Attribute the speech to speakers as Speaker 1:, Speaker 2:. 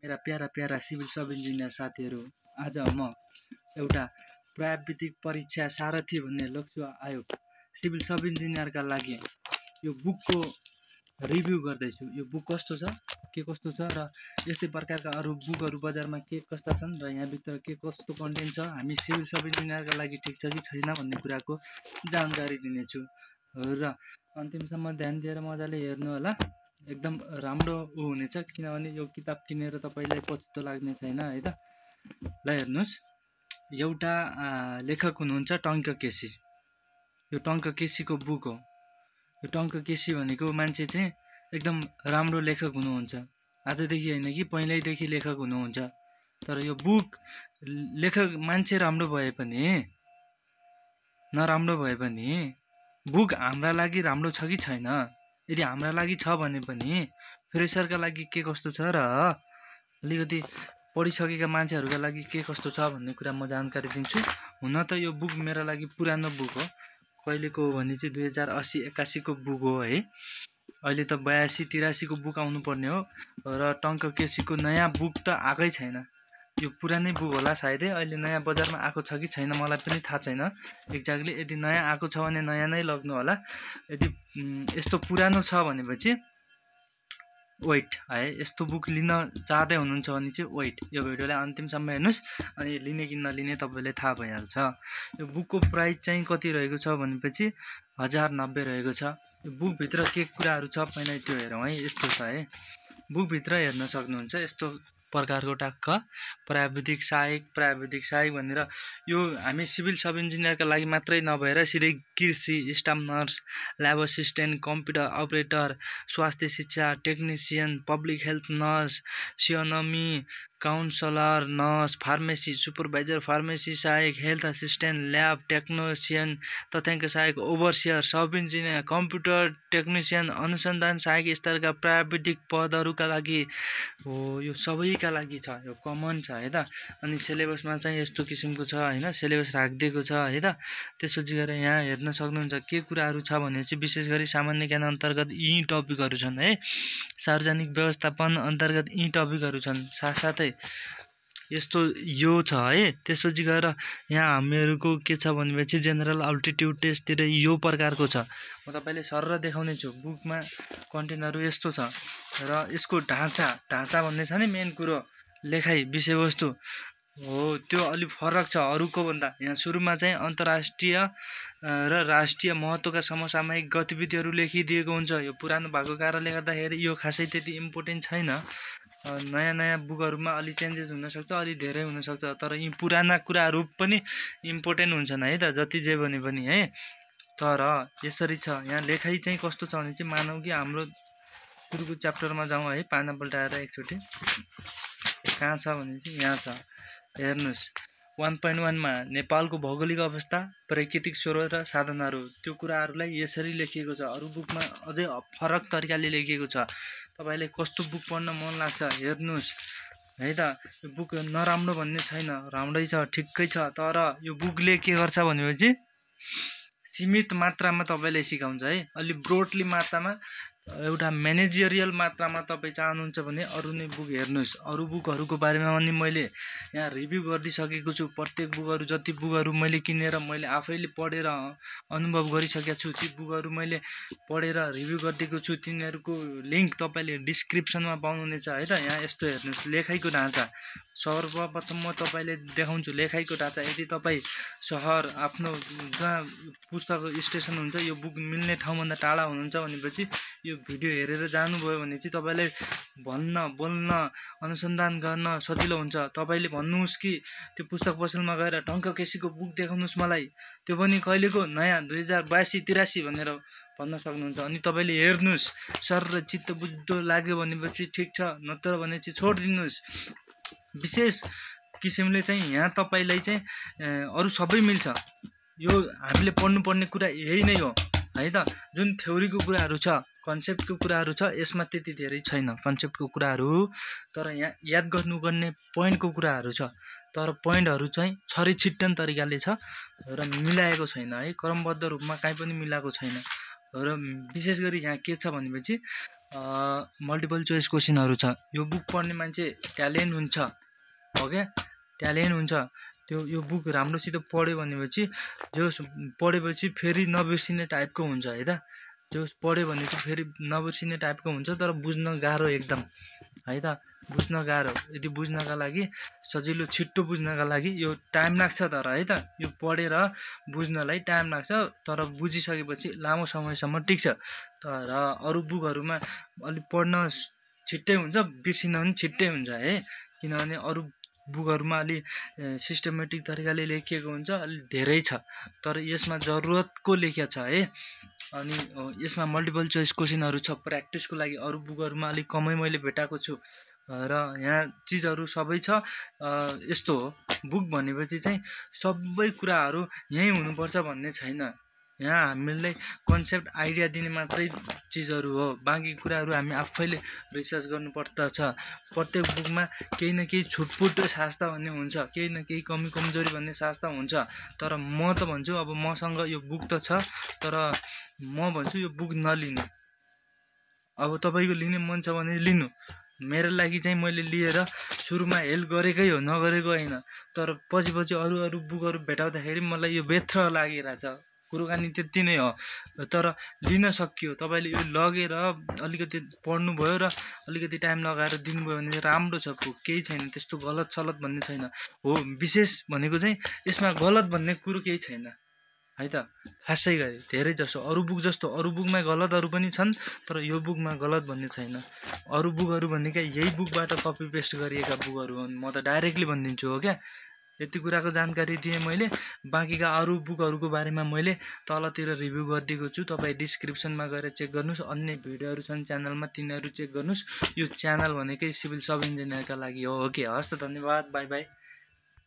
Speaker 1: मेरा para para civil सब engineer साथीहरू, आज म एउटा प्राविधिक परीक्षा सारथी भन्ने लक्ष्य आयोग सिभिल सब इन्जिनियरका लागि यो बुकको रिभ्यू गर्दैछु। यो बुक कस्तो छ, के कस्तो छ र यस्तै प्रकारका अरू बुकहरू बजारमा के कस्ता छन् र यहाँभित्र के कस्तो कन्टेन्ट छ, हामी सिभिल सब इन्जिनियरका लागि ठिक छ कि छैन भन्ने कुराको जानकारी दिनेछु र अन्तिमसम्म ध्यान दिएर मजाले हेर्नु होला। एकदम राम्रो हुनेछ, किनभने यो किताब किनेर तपाईलाई पछुतो लाग्ने छैन है त। ल हेर्नुस्, एउटा लेखक हुनुहुन्छ टङ्क केसी। यो टङ्क केसीको बुक हो। यो टङ्क केसी भनेको मान्छे चाहिँ एकदम राम्रो लेखक हुनुहुन्छ। आजदेखि होइन कि पहिल्यैदेखि लेखक हुनुहुन्छ। तर यो बुक लेखक मान्छे राम्रो भए पनि नराम्रो भए पनि बुक हाम्रा लागि राम्रो छ कि छैन, यदि हाम्रा लागि छ भने पनि फ्रेसरका लागि के कस्तो छ र अलिकति पढिसकेका मान्छेहरूका लागि के कस्तो छ भन्ने कुरा म जानकारी दिन्छु। हुन त यो बुक मेरो लागि पुरानो बुक हो। कहिलेको हो भने चाहिँ 2080-81 को बुक हो है। अहिले त 82-83 को बुक आउनु पर्ने हो र टङ्क केसीको नयाँ बुक त आएकै छैन। यो पुरानै बुक होला सायदै, अहिले नयाँ बजारमा आएको छ कि छैन मलाई पनि थाहा छैन एक्ज्याक्टली। यदि नयाँ आएको छ भने नयाँ नै लग्नु होला। यदि यस्तो पुरानो छ भनेपछि वेट है, यस्तो बुक लिन चाहँदै हुनुहुन्छ भने चाहिँ वेट, यो भिडियोलाई अन्तिमसम्म हेर्नुहोस् अनि लिने कि नलिने तपाईँले थाहा भइहाल्छ। यो बुकको प्राइस चाहिँ कति रहेको छ भनेपछि 1090 रहेको छ। यो बुकभित्र के कुराहरू छ पहिला त्यो हेरौँ है। यस्तो छ है, बुकभित्र हेर्न सक्नुहुन्छ यस्तो प्रकारको टक्क प्राविधिक सहायक भनेर यो हामी सिभिल सब इन्जिनियरका लागि मात्रै नभएर सिधै कृषि, staff nurse, lab assistant, computer operator, स्वास्थ्य शिक्षा टेक्निसियन, पब्लिक हेल्थ नर्स, सियोनोमी, counsellor, nurse, pharmacy supervisor, pharmacy सहायक, हेल्थ असिस्टेन्ट, ल्याब टेक्निसियन, तथ्याङ्क सहायक, overseer, sub engineer, computer technician, अनुसन्धान सहायक स्तरका प्राविधिक पदहरूका लागि हो। यो सबैका लागि छ, यो कमन छ है त। अनि सिलेबसमा चाहिँ यस्तो किसिमको छ हैन, सिलेबस राखिदिएको छ है त। त्यसपछि गएर यहाँ हेर्न सक्नुहुन्छ के कुराहरू छ भनेपछि विशेष गरी सामान्य ज्ञान अन्तर्गत यी टपिकहरू छन् है। सार्वजनिक व्यवस्थापन अन्तर्गत यी टपिकहरू छन्। साथसाथै यस्तो यो छ है। त्यसपछि गएर यहाँ हामीहरूको के छ भनेपछि जेनरल अल्टिट्युड टेस्टतिर यो प्रकारको छ। म तपाईलाई सरर देखाउने छु। बुकमा कन्टेन्टहरू यस्तो छ र यसको ढाँचा भन्ने छ नि मेन कुरो, लेखाइ विषयवस्तु हो त्यो अलिक फरक छ अरूको भन्दा। यहाँ सुरुमा चाहिँ अन्तर्राष्ट्रिय र राष्ट्रिय महत्त्वका समसामयिक गतिविधिहरू लेखिदिएको हुन्छ। यो पुरानो भएको कारणले गर्दाखेरि यो खासै त्यति इम्पोर्टेन्ट छैन। नयाँ बुकहरूमा अलि चेन्जेस हुनसक्छ, अलि धेरै हुनसक्छ, तर यी पुराना कुराहरू पनि इम्पोर्टेन्ट हुन्छन् है त, जति जे भने पनि है। तर यसरी छ। यहाँ लेखाइ चाहिँ कस्तो छ भने चाहिँ मानौ कि हाम्रो सुरुको च्याप्टरमा जाउँ है, पाना पल्टाएर एकचोटि। कहाँ छ भने चाहिँ यहाँ छ, हेर्नुहोस् 1.1 मा नेपालको भौगोलिक अवस्था, प्राकृतिक स्रोत र साधनहरू, त्यो कुराहरूलाई यसरी लेखिएको छ। अरू बुकमा अझै फरक तरिकाले लेखिएको छ। तपाईँलाई कस्तो बुक पढ्न मन लाग्छ हेर्नुहोस् है त। यो बुक नराम्रो भन्ने छैन, राम्रै छ, ठिक्कै छ। तर यो बुकले के गर्छ भनेपछि सीमित मात्रामा तपाईँलाई सिकाउँछ है। अलि ब्रोडली मात्रामा, एउटा म्यानेजरियल मात्रामा तपाईँ चाहनुहुन्छ भने अरू नै बुक हेर्नुहोस्। अरू बुकहरूको बारेमा पनि मैले यहाँ रिभ्यू गरिदिइसकेको छु। प्रत्येक बुकहरू, जति बुकहरू मैले किनेर मैले आफैले पढेर अनुभव गरिसकेको छु, ती बुकहरू मैले पढेर रिभ्यू गरिदिएको छु। तिनीहरूको लिङ्क तपाईँले डिस्क्रिप्सनमा पाउनुहुनेछ है त। यहाँ यस्तो हेर्नुहोस्, लेखाइको ढाँचा। सर्वप्रथम म तपाईँले देखाउँछु लेखाइको ढाँचा। यदि तपाईँ सहर आफ्नो जहाँ पुस्तक स्टेसन हुन्छ, यो बुक मिल्ने ठाउँभन्दा टाढा हुनुहुन्छ भनेपछि यो भिडियो हेरेर जानुभयो भने चाहिँ तपाईँलाई भन्न, बोल्न, अनुसन्धान गर्न सजिलो हुन्छ। तपाईँले भन्नुहोस् कि त्यो पुस्तक पसलमा गएर टङ्क केसीको बुक देखाउनुहोस् मलाई, त्यो पनि कहिलेको नयाँ 2082-83 भनेर भन्न सक्नुहुन्छ। अनि तपाईँले हेर्नुहोस्, सर र चित्त बुझ्दो लाग्यो भनेपछि ठिक छ, नत्र भने चाहिँ छोडिदिनुहोस्। विशेष किसिमले चाहिँ यहाँ तपाईँलाई चाहिँ अरू सबै मिल्छ। यो हामीले पढ्नुपर्ने कुरा यही नै हो है त। जुन थ्योरीको कुराहरू छ, कन्सेप्टको कुराहरू छ, यसमा त्यति धेरै छैन कन्सेप्टको कुराहरू। तर यहाँ याद गर्नुपर्ने पोइन्टको कुराहरू छ। तर पोइन्टहरू चाहिँ छरिछिट्टन तरिकाले छ र मिलाएको छैन है, क्रमबद्ध रूपमा काहीँ पनि मिलाएको छैन। र विशेष गरी यहाँ के छ भनेपछि मल्टिपल चोइस क्वेसनहरू छ। यो बुक पढ्ने मान्छे ट्यालेन्ट हुन्छ हो क्या, ट्यालेन्ट हुन्छ। त्यो यो बुक राम्रोसित पढ्यो भनेपछि पढेपछि फेरि नबिर्सिने टाइपको हुन्छ है त। जो पढ्यो भने चाहिँ फेरि नबिर्सिने टाइपको हुन्छ, तर बुझ्न गाह्रो एकदम है त, बुझ्न गाह्रो। यदि बुझ्नका लागि सजिलो छिट्टो बुझ्नका लागि यो टाइम लाग्छ तर है त, यो पढेर बुझ्नलाई टाइम लाग्छ, तर बुझिसकेपछि लामो समयसम्म टिक्छ। तर अरू बुकहरूमा अलिक पढ्न छिट्टै हुन्छ, बिर्सिन पनि छिट्टै हुन्छ है, किनभने अरू बुकहरूमा अलि सिस्टमेटिक तरिकाले लेखिएको हुन्छ, अलिक धेरै छ, तर यसमा जरुरतको लेखिएको छ है। अनि यसमा मल्टिपल चोइस क्वेसनहरू छ प्र्याक्टिसको लागि। अरू बुकहरूमा अलिक कमै मैले भेटाएको छु र यहाँ चिजहरू सबै छ। यस्तो हो, बुक भनेपछि चाहिँ सबै कुराहरू यहीँ हुनुपर्छ भन्ने छैन। यहाँ हामीलाई कन्सेप्ट आइडिया दिने मात्रै चिजहरू हो, बाँकी कुराहरू हामी आफैले रिसर्च गर्नुपर्दछ। प्रत्येक बुकमा केही न केही छुटपुट सास्ता भन्ने हुन्छ, केही न केही कमी कमजोरी भन्ने सास्ता हुन्छ। तर म त भन्छु, अब मसँग यो बुक त छ, तर म भन्छु यो बुक नलिनु। अब तपाईँको लिने मन छ भने लिनु। मेरो लागि चाहिँ मैले लिएर सुरुमा हेल्प गरेकै हो, नगरेको होइन। तर पछि अरू बुकहरू भेटाउँदाखेरि मलाई यो बेथ्र लागिरहेछ। कुराकानी त्यति नै हो, तर लिन सकियो। तपाईँले यो लगेर अलिकति पढ्नुभयो र अलिकति टाइम लगाएर दिनुभयो भने राम्रो छ बुक, केही छैन त्यस्तो गलत सलत भन्ने छैन हो। विशेष भनेको चाहिँ यसमा गलत भन्ने कुरो केही छैन है त। खासै गरी धेरै जसो अरू बुक जस्तो अरू बुकमा गलतहरू पनि छन्, तर यो बुकमा गलत भन्ने छैन। अरू बुकहरू भनेका यही बुकबाट कपी पेस्ट गरिएका बुकहरू हुन्, म त डाइरेक्टली भनिदिन्छु हो क्या। यति कुराको जानकारी दिएँ मैले। बाँकीका अरू बुकहरूको बारेमा मैले तलतिर रिभ्यू गरिदिएको छु, तपाईँ डिस्क्रिप्सनमा गएर चेक गर्नुहोस्। अन्य भिडियोहरू छन् च्यानलमा, तिनीहरू चेक गर्नुहोस्। यो च्यानल भनेकै सिभिल सब इन्जिनियरका लागि हो कि। हस् त, धन्यवाद, बाई बाई।